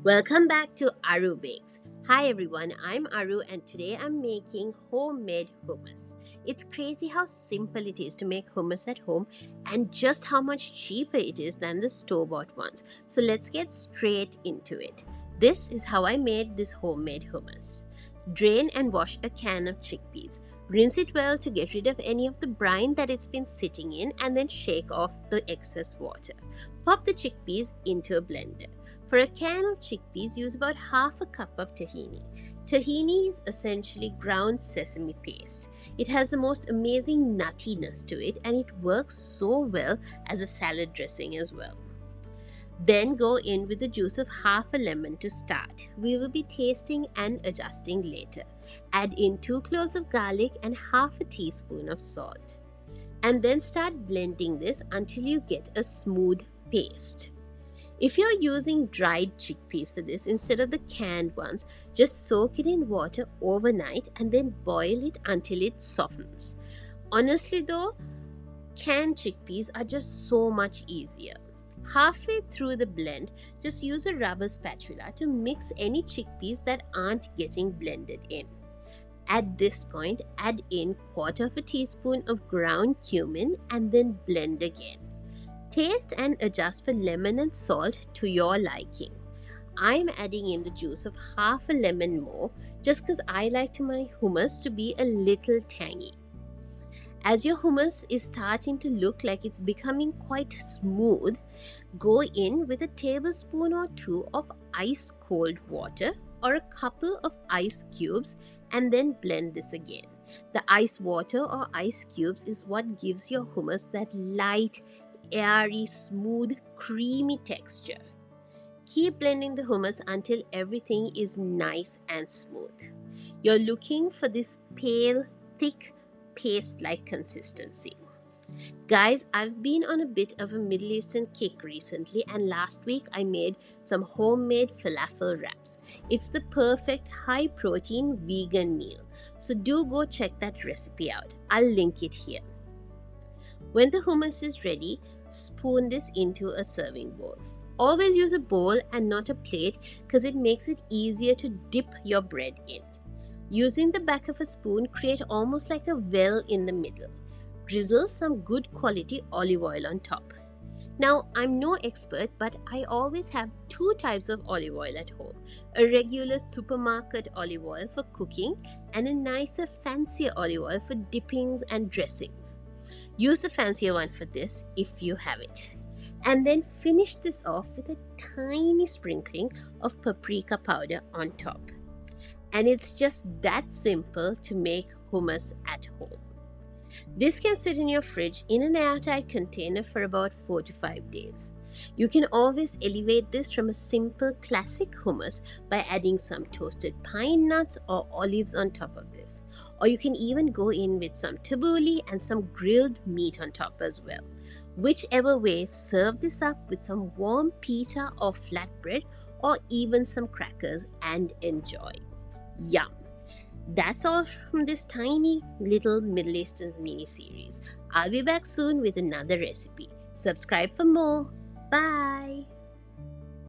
Welcome back to Arubakes. Hi everyone, I'm Aru and today I'm making homemade hummus. It's crazy how simple it is to make hummus at home and just how much cheaper it is than the store-bought ones. So let's get straight into it. This is how I made this homemade hummus. Drain and wash a can of chickpeas. Rinse it well to get rid of any of the brine that it's been sitting in and then shake off the excess water. Pop the chickpeas into a blender. For a can of chickpeas, use about half a cup of tahini. Tahini is essentially ground sesame paste. It has the most amazing nuttiness to it and it works so well as a salad dressing as well. Then go in with the juice of half a lemon to start. We will be tasting and adjusting later. Add in 2 cloves of garlic and half a teaspoon of salt. And then start blending this until you get a smooth paste. If you're using dried chickpeas for this instead of the canned ones, just soak it in water overnight and then boil it until it softens. Honestly though, canned chickpeas are just so much easier. Halfway through the blend, just use a rubber spatula to mix any chickpeas that aren't getting blended in. At this point, add in 1/4 teaspoon of ground cumin and then blend again. Taste and adjust for lemon and salt to your liking. I'm adding in the juice of half a lemon more just because I like my hummus to be a little tangy. As your hummus is starting to look like it's becoming quite smooth, go in with a tablespoon or 2 of ice cold water or a couple of ice cubes and then blend this again. The ice water or ice cubes is what gives your hummus that light, airy, smooth, creamy texture. Keep blending the hummus until everything is nice and smooth. You're looking for this pale, thick, paste-like consistency. Guys, I've been on a bit of a Middle Eastern kick recently and last week I made some homemade falafel wraps. It's the perfect high-protein vegan meal. So do go check that recipe out. I'll link it here. When the hummus is ready, spoon this into a serving bowl. Always use a bowl and not a plate because it makes it easier to dip your bread in. Using the back of a spoon, create almost like a well in the middle. Drizzle some good quality olive oil on top. Now, I'm no expert, but I always have 2 types of olive oil at home. A regular supermarket olive oil for cooking and a nicer, fancier olive oil for dippings and dressings. Use the fancier one for this if you have it. And then finish this off with a tiny sprinkling of paprika powder on top. And it's just that simple to make hummus at home. This can sit in your fridge in an airtight container for about 4 to 5 days. You can always elevate this from a simple classic hummus by adding some toasted pine nuts or olives on top of this. Or you can even go in with some tabbouleh and some grilled meat on top as well. Whichever way, serve this up with some warm pita or flatbread or even some crackers and enjoy. Yum! That's all from this tiny little Middle Eastern mini-series. I'll be back soon with another recipe. Subscribe for more. Bye!